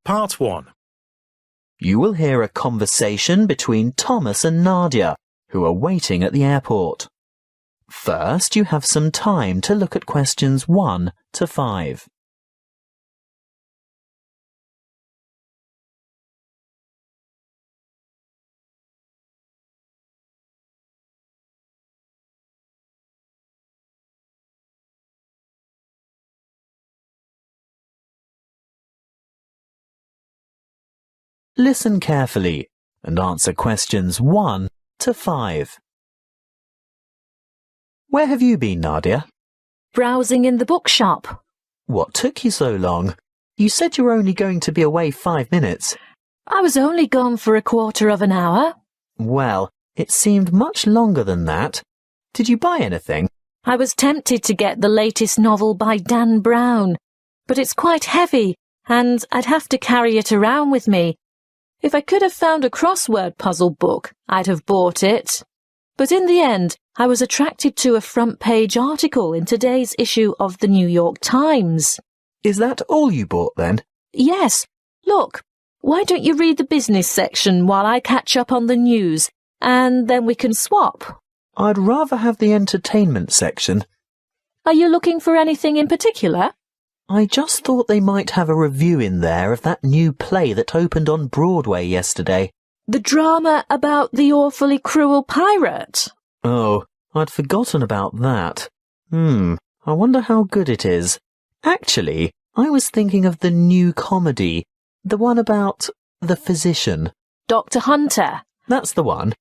Part 1. You will hear a conversation between Thomas and Nadia, who are waiting at the airport. First, you have some time to look at questions 1 to 5. Listen carefully and answer questions 1 to 5. Where have you been, Nadia? Browsing in the bookshop. What took you so long? You said you were only going to be away 5 minutes. I was only gone for a quarter of an hour. Well, it seemed much longer than that. Did you buy anything? I was tempted to get the latest novel by Dan Brown, but it's quite heavy and I'd have to carry it around with me. If I could have found a crossword puzzle book, I'd have bought it. But in the end, I was attracted to a front-page article in today's issue of the New York Times. Is that all you bought then? Yes. Look, why don't you read the business section while I catch up on the news, and then we can swap? I'd rather have the entertainment section. Are you looking for anything in particular? I just thought they might have a review in there of that new play that opened on Broadway yesterday. The drama about the awfully cruel pirate. Oh, I'd forgotten about that. I wonder how good it is. Actually, I was thinking of the new comedy, the one about the physician. Dr. Hunter. That's the one.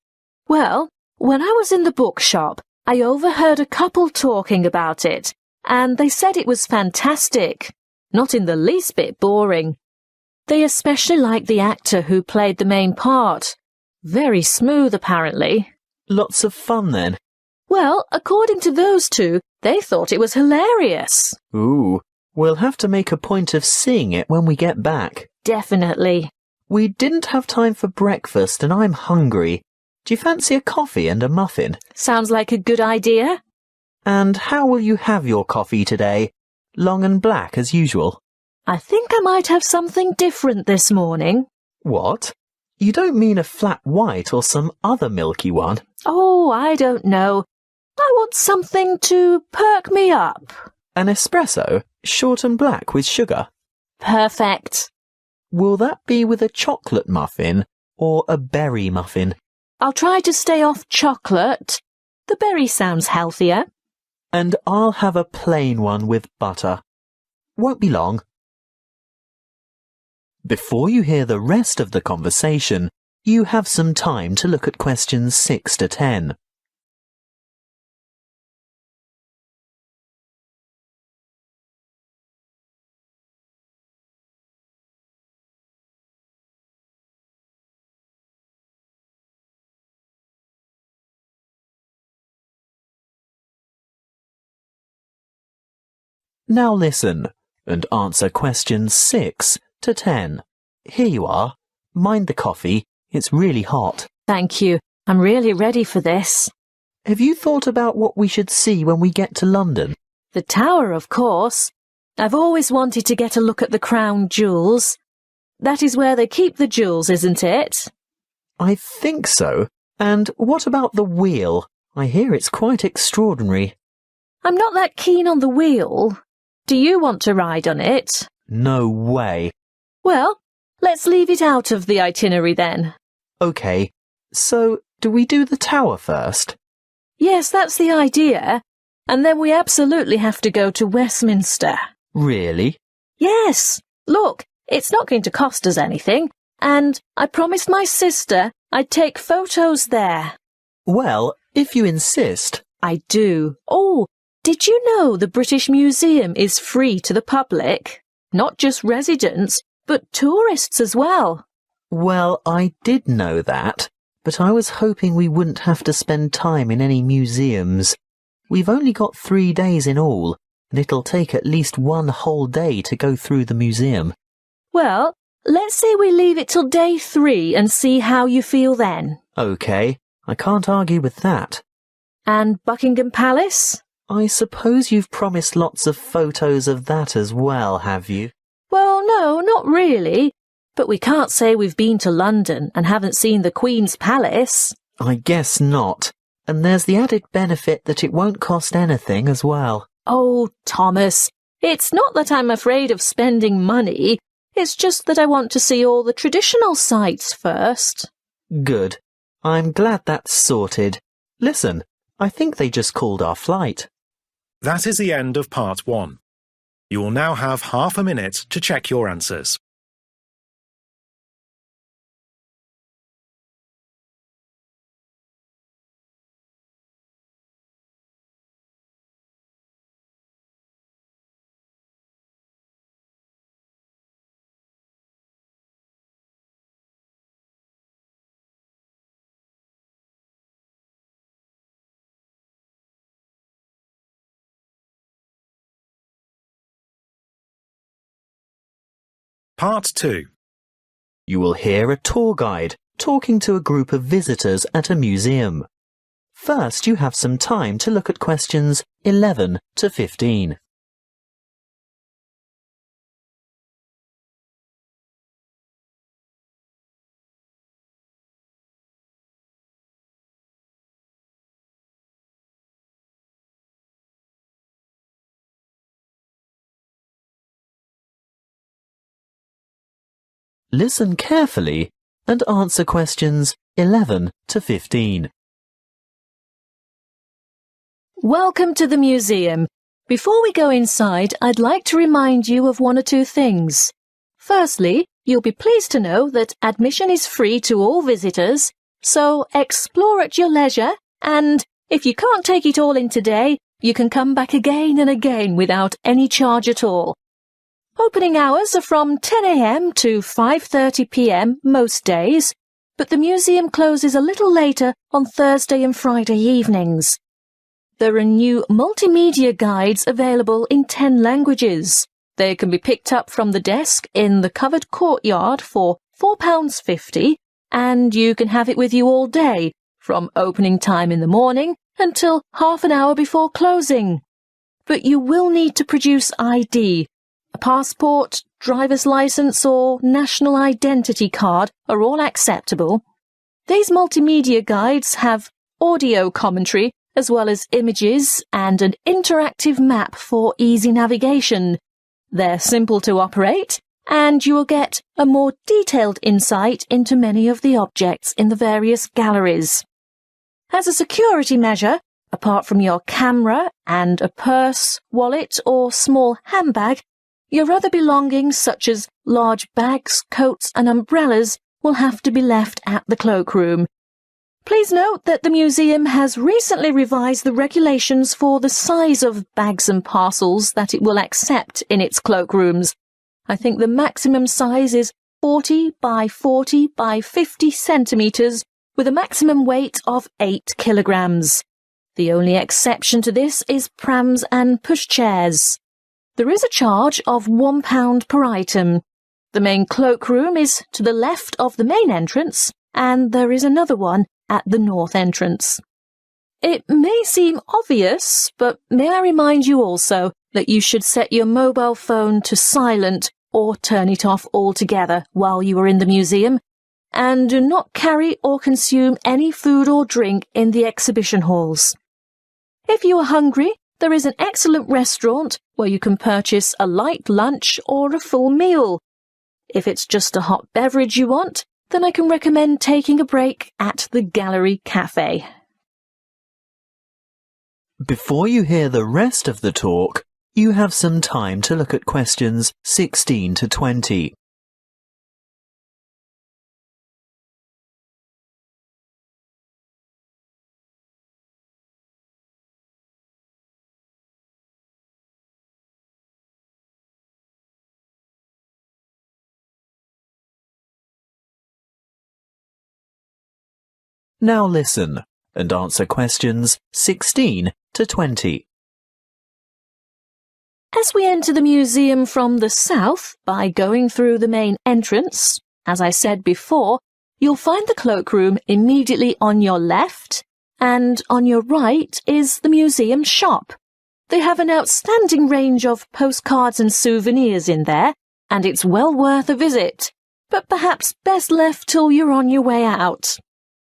Well, when I was in the bookshop, I overheard a couple talking about it, and they said it was fantastic, not in the least bit boring. They especially liked the actor who played the main part. Very smooth, apparently. Lots of fun, then. Well, according to those two, they thought it was hilarious. Ooh, we'll have to make a point of seeing it when we get back. Definitely. We didn't have time for breakfast and I'm hungry. Do you fancy a coffee and a muffin? Sounds like a good idea. And how will you have your coffee today? Long and black as usual? I think I might have something different this morning. What? You don't mean a flat white or some other milky one? Oh, I don't know. I want something to perk me up. An espresso, short and black with sugar? Perfect. Will that be with a chocolate muffin or a berry muffin? I'll try to stay off chocolate. The berry sounds healthier. And I'll have a plain one with butter. Won't be long. Before you hear the rest of the conversation, you have some time to look at questions 6 to 10. Now listen and answer questions 6 to 10. Here you are. Mind the coffee. It's really hot. Thank you. I'm really ready for this. Have you thought about what we should see when we get to London? The Tower, of course. I've always wanted to get a look at the Crown Jewels. That is where they keep the jewels, isn't it? I think so. And what about the wheel? I hear it's quite extraordinary. I'm not that keen on the wheel. Do you want to ride on it? No way. Well, let's leave it out of the itinerary then. OK, so do we do the tower first? Yes, that's the idea. And then we absolutely have to go to Westminster. Really? Yes. Look, it's not going to cost us anything. And I promised my sister I'd take photos there. Well, if you insist. I do. Oh, did you know the British Museum is free to the public? Not just residents, but tourists as well. Well, I did know that, but I was hoping we wouldn't have to spend time in any museums. We've only got 3 days in all, and it'll take at least 1 whole day to go through the museum. Well, let's say we leave it till day 3 and see how you feel then. OK, I can't argue with that. And Buckingham Palace? I suppose you've promised lots of photos of that as well, have you? Well, no, not really. But we can't say we've been to London and haven't seen the Queen's Palace. I guess not. And there's the added benefit that it won't cost anything as well. Oh, Thomas, it's not that I'm afraid of spending money. It's just that I want to see all the traditional sites first. Good. I'm glad that's sorted. Listen, I think they just called our flight. That is the end of part 1. You will now have half a minute to check your answers. Part 2. You will hear a tour guide talking to a group of visitors at a museum. First, you have some time to look at questions 11 to 15. Listen carefully and answer questions 11 to 15. Welcome to the museum. Before we go inside, I'd like to remind you of one or two things. Firstly, you'll be pleased to know that admission is free to all visitors, so explore at your leisure, and if you can't take it all in today, you can come back again and again without any charge at all. Opening hours are from 10 a.m. to 5:30 p.m. most days, but the museum closes a little later on Thursday and Friday evenings. There are new multimedia guides available in 10 languages. They can be picked up from the desk in the covered courtyard for £4.50, and you can have it with you all day, from opening time in the morning until half an hour before closing. But you will need to produce ID. A passport, driver's licence or national identity card are all acceptable. These multimedia guides have audio commentary as well as images and an interactive map for easy navigation. They're simple to operate, and you will get a more detailed insight into many of the objects in the various galleries. As a security measure, apart from your camera and a purse, wallet or small handbag, your other belongings such as large bags, coats and umbrellas will have to be left at the cloakroom. Please note that the museum has recently revised the regulations for the size of bags and parcels that it will accept in its cloakrooms. I think the maximum size is 40 by 40 by 50 centimetres with a maximum weight of 8 kilograms. The only exception to this is prams and pushchairs. There is a charge of £1 per item. The main cloakroom is to the left of the main entrance, and there is another one at the north entrance. It may seem obvious, but may I remind you also that you should set your mobile phone to silent or turn it off altogether while you are in the museum, and do not carry or consume any food or drink in the exhibition halls. If you are hungry, there is an excellent restaurant where you can purchase a light lunch or a full meal. If it's just a hot beverage you want, then I can recommend taking a break at the Gallery Cafe. Before you hear the rest of the talk, you have some time to look at questions 16 to 20. Now listen and answer questions 16 to 20. As we enter the museum from the south by going through the main entrance, as I said before, you'll find the cloakroom immediately on your left, and on your right is the museum shop. They have an outstanding range of postcards and souvenirs in there, and it's well worth a visit. but perhaps best left till you're on your way out.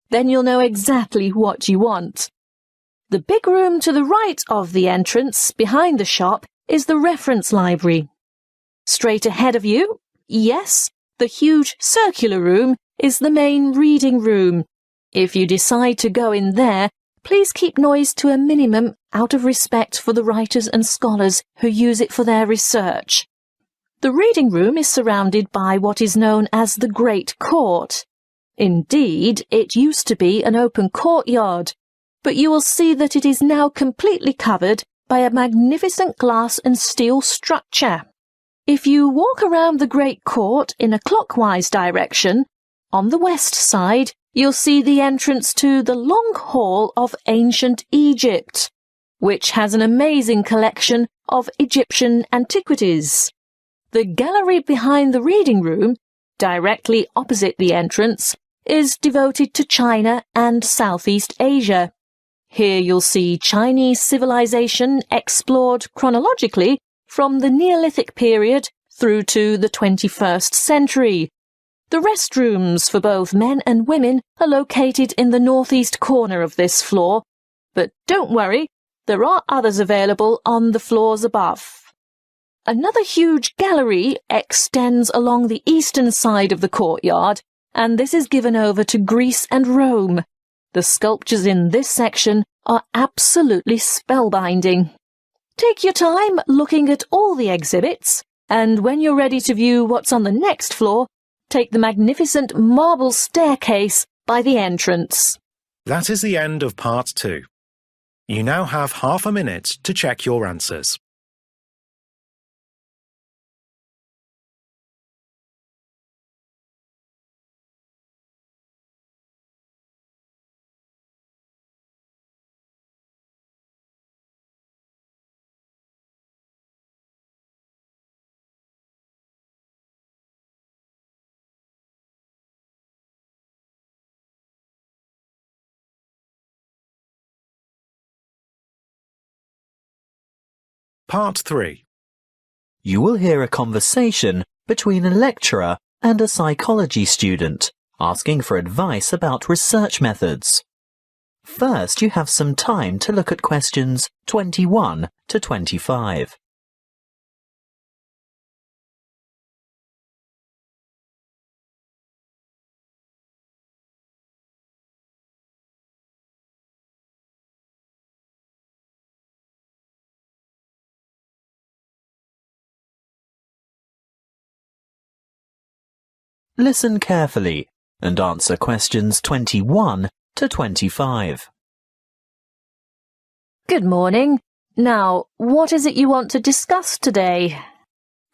Then you'll know exactly what you want. The big room to the right of the entrance, behind the shop, is the reference library. Straight ahead of you, yes, the huge circular room is the main reading room. If you decide to go in there, please keep noise to a minimum out of respect for the writers and scholars who use it for their research. The reading room is surrounded by what is known as the Great Court. Indeed, it used to be an open courtyard, but you will see that it is now completely covered by a magnificent glass and steel structure. If you walk around the Great Court in a clockwise direction, on the west side you'll see the entrance to the Long Hall of Ancient Egypt, which has an amazing collection of Egyptian antiquities. The gallery behind the reading room, directly opposite the entrance, is devoted to China and Southeast Asia. Here you'll see Chinese civilization explored chronologically from the Neolithic period through to the 21st century. The restrooms for both men and women are located in the northeast corner of this floor, but don't worry, there are others available on the floors above. Another huge gallery extends along the eastern side of the courtyard, and this is given over to Greece and Rome. The sculptures in this section are absolutely spellbinding. Take your time looking at all the exhibits, and when you're ready to view what's on the next floor, take the magnificent marble staircase by the entrance. That is the end of part 2. You now have half a minute to check your answers. Part 3. You will hear a conversation between a lecturer and a psychology student, asking for advice about research methods. First, you have some time to look at questions 21 to 25. Listen carefully and answer questions 21 to 25. Good morning. Now, what is it you want to discuss today?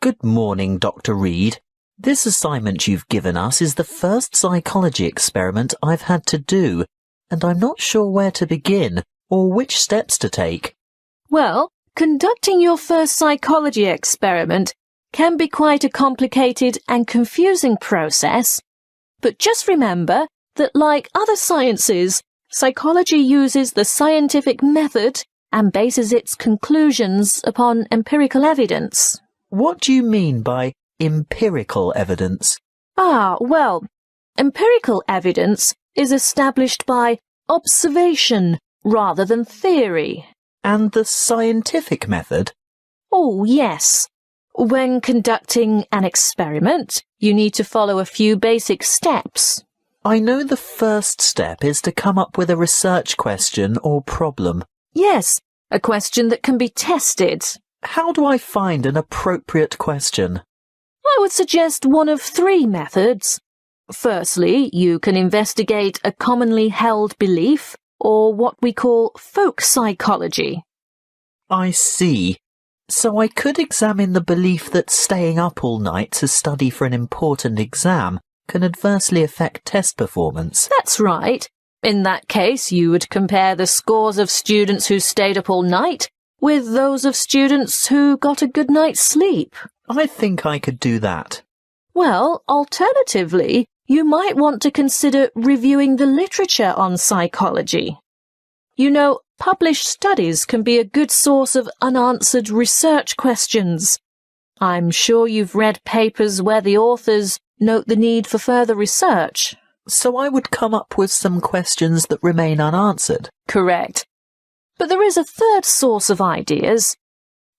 Good morning, Dr. Reed. This assignment you've given us is the first psychology experiment I've had to do, and I'm not sure where to begin or which steps to take. Well, conducting your first psychology experiment can be quite a complicated and confusing process, but just remember that like other sciences, psychology uses the scientific method and bases its conclusions upon empirical evidence. What do you mean by empirical evidence? Well, empirical evidence is established by observation rather than theory. And the scientific method? Oh, yes. When conducting an experiment, you need to follow a few basic steps. I know the first step is to come up with a research question or problem. Yes, a question that can be tested. How do I find an appropriate question? I would suggest one of 3 methods. Firstly, you can investigate a commonly held belief, or what we call folk psychology. I see. So I could examine the belief that staying up all night to study for an important exam can adversely affect test performance. That's right. In that case, you would compare the scores of students who stayed up all night with those of students who got a good night's sleep. I think I could do that. Well, alternatively, you might want to consider reviewing the literature on psychology. You know, published studies can be a good source of unanswered research questions. I'm sure you've read papers where the authors note the need for further research. So I would come up with some questions that remain unanswered. Correct. But there is a third source of ideas.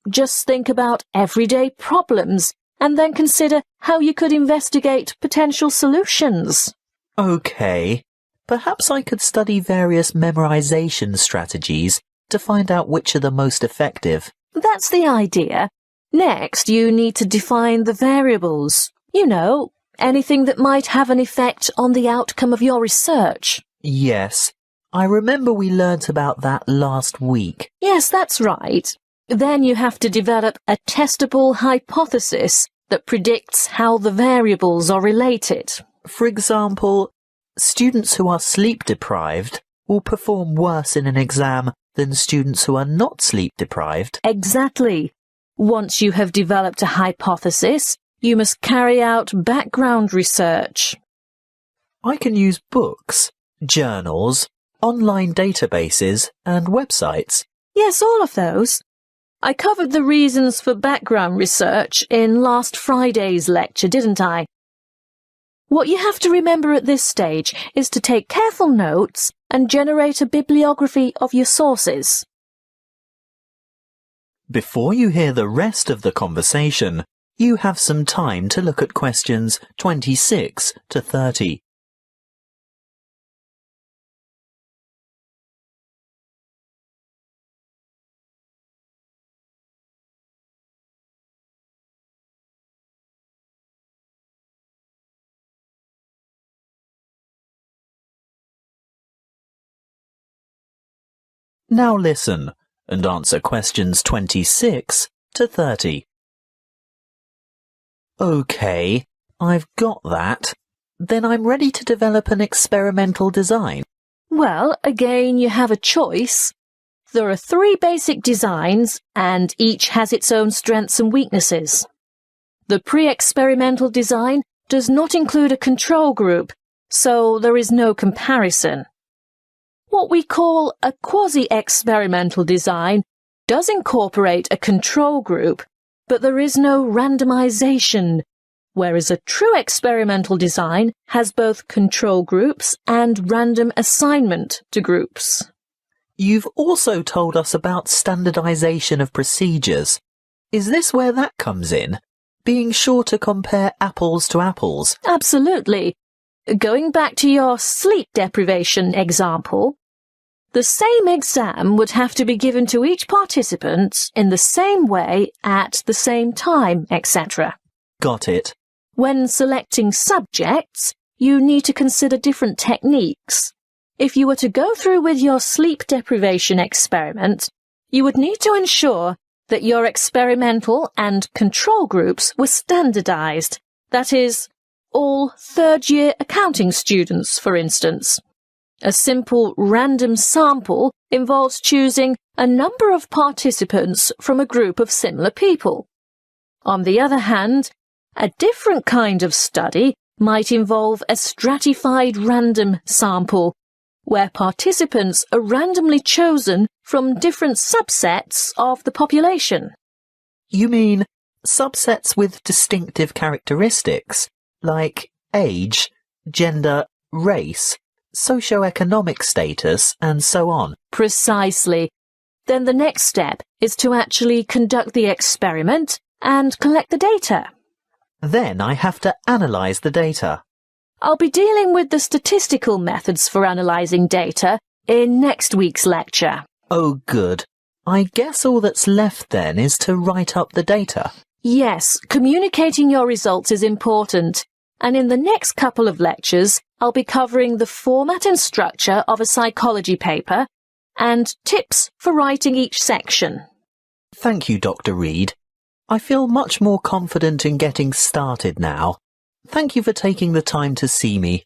Just think about everyday problems and then consider how you could investigate potential solutions. OK. Perhaps I could study various memorization strategies to find out which are the most effective. That's the idea. Next, you need to define the variables. You know, anything that might have an effect on the outcome of your research. Yes, I remember we learnt about that last week. Yes, that's right. Then you have to develop a testable hypothesis that predicts how the variables are related. For example, students who are sleep-deprived will perform worse in an exam than students who are not sleep-deprived. Exactly. Once you have developed a hypothesis, you must carry out background research. I can use books, journals, online databases and websites. Yes, all of those. I covered the reasons for background research in last Friday's lecture, didn't I? What you have to remember at this stage is to take careful notes and generate a bibliography of your sources. Before you hear the rest of the conversation, you have some time to look at questions 26 to 30. Now listen and answer questions 26 to 30. OK, I've got that. Then I'm ready to develop an experimental design. Well, again, you have a choice. There are 3 basic designs, and each has its own strengths and weaknesses. The pre-experimental design does not include a control group, so there is no comparison. What we call a quasi-experimental design does incorporate a control group, but there is no randomization, whereas a true experimental design has both control groups and random assignment to groups. You've also told us about standardization of procedures. Is this where that comes in? Being sure to compare apples to apples? Absolutely. Going back to your sleep deprivation example, the same exam would have to be given to each participant in the same way at the same time, etc. Got it. When selecting subjects, you need to consider different techniques. If you were to go through with your sleep deprivation experiment, you would need to ensure that your experimental and control groups were standardized. That is, all third-year accounting students, for instance. A simple random sample involves choosing a number of participants from a group of similar people. On the other hand, a different kind of study might involve a stratified random sample, where participants are randomly chosen from different subsets of the population. You mean subsets with distinctive characteristics, like age, gender, race, socioeconomic status, and so on? Precisely. Then the next step is to actually conduct the experiment and collect the data. Then I have to analyze the data. I'll be dealing with the statistical methods for analysing data in next week's lecture. Oh, good. I guess all that's left then is to write up the data. Yes, communicating your results is important, and in the next couple of lectures, I'll be covering the format and structure of a psychology paper and tips for writing each section. Thank you, Dr. Reed. I feel much more confident in getting started now. Thank you for taking the time to see me.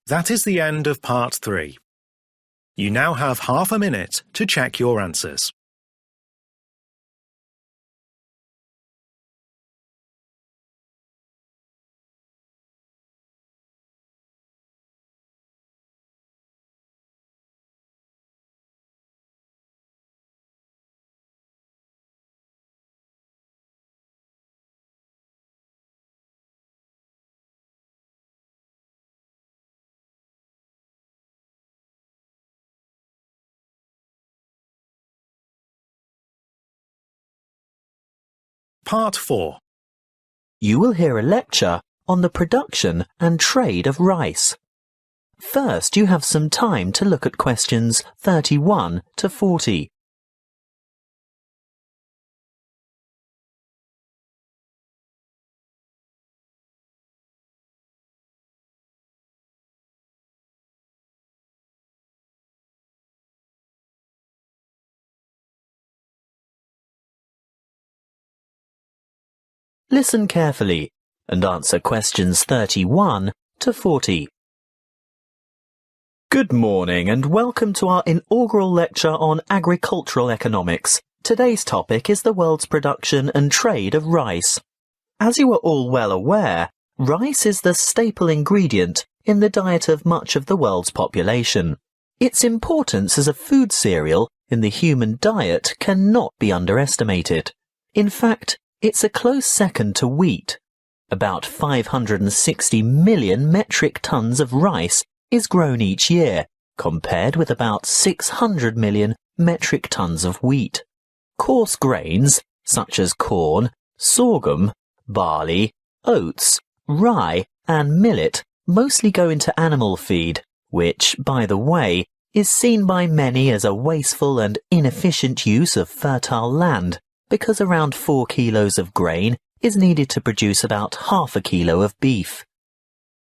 That is the end of part 3. You now have half a minute to check your answers. Part 4. You will hear a lecture on the production and trade of rice. First, you have some time to look at questions 31 to 40. Listen carefully and answer questions 31 to 40. Good morning and welcome to our inaugural lecture on agricultural economics. Today's topic is the world's production and trade of rice. As you are all well aware, rice is the staple ingredient in the diet of much of the world's population. Its importance as a food cereal in the human diet cannot be underestimated. In fact, it's a close second to wheat. About 560 million metric tons of rice is grown each year, compared with about 600 million metric tons of wheat. Coarse grains, such as corn, sorghum, barley, oats, rye, and millet, mostly go into animal feed, which, by the way, is seen by many as a wasteful and inefficient use of fertile land, because around 4 kilos of grain is needed to produce about half a kilo of beef.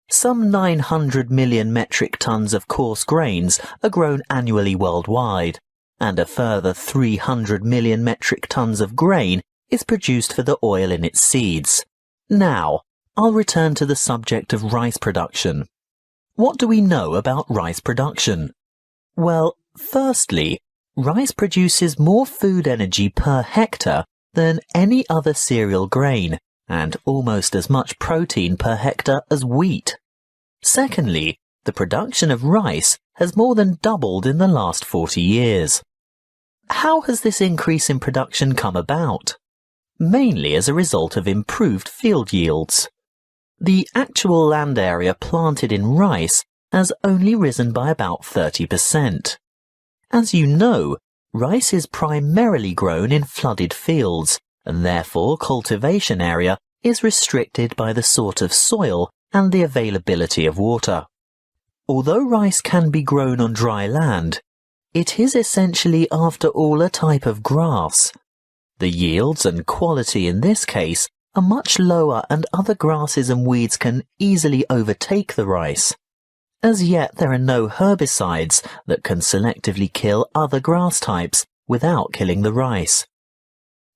Some 900 million metric tons of coarse grains are grown annually worldwide, and a further 300 million metric tons of grain is produced for the oil in its seeds. Now, I'll return to the subject of rice production. What do we know about rice production? Well, firstly, rice produces more food energy per hectare than any other cereal grain, and almost as much protein per hectare as wheat. Secondly, the production of rice has more than doubled in the last 40 years. How has this increase in production come about? Mainly as a result of improved field yields. The actual land area planted in rice has only risen by about 30%. As you know, rice is primarily grown in flooded fields, and therefore cultivation area is restricted by the sort of soil and the availability of water. Although rice can be grown on dry land, it is essentially after all a type of grass. The yields and quality in this case are much lower, and other grasses and weeds can easily overtake the rice. As yet, there are no herbicides that can selectively kill other grass types without killing the rice.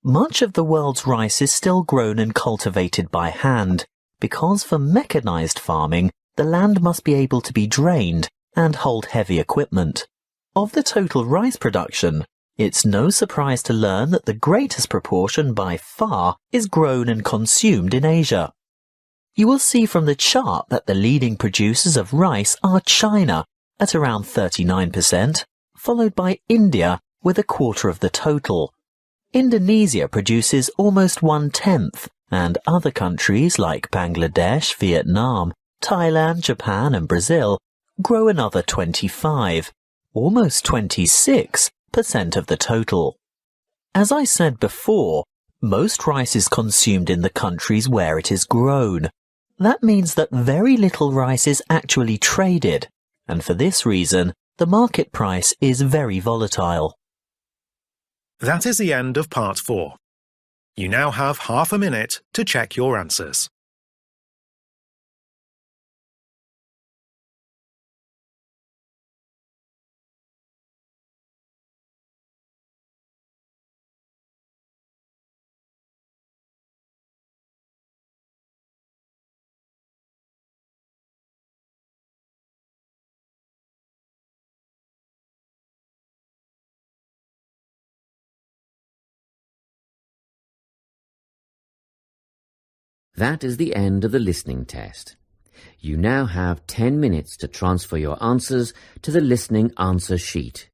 Much of the world's rice is still grown and cultivated by hand, because for mechanized farming, the land must be able to be drained and hold heavy equipment. Of the total rice production, it's no surprise to learn that the greatest proportion by far is grown and consumed in Asia. You will see from the chart that the leading producers of rice are China at around 39%, followed by India with a quarter of the total. Indonesia produces almost 1/10, and other countries like Bangladesh, Vietnam, Thailand, Japan and Brazil grow another 25, almost 26% of the total. As I said before, most rice is consumed in the countries where it is grown. That means that very little rice is actually traded, and for this reason, the market price is very volatile. That is the end of Part 4. You now have half a minute to check your answers. That is the end of the listening test. You now have 10 minutes to transfer your answers to the listening answer sheet.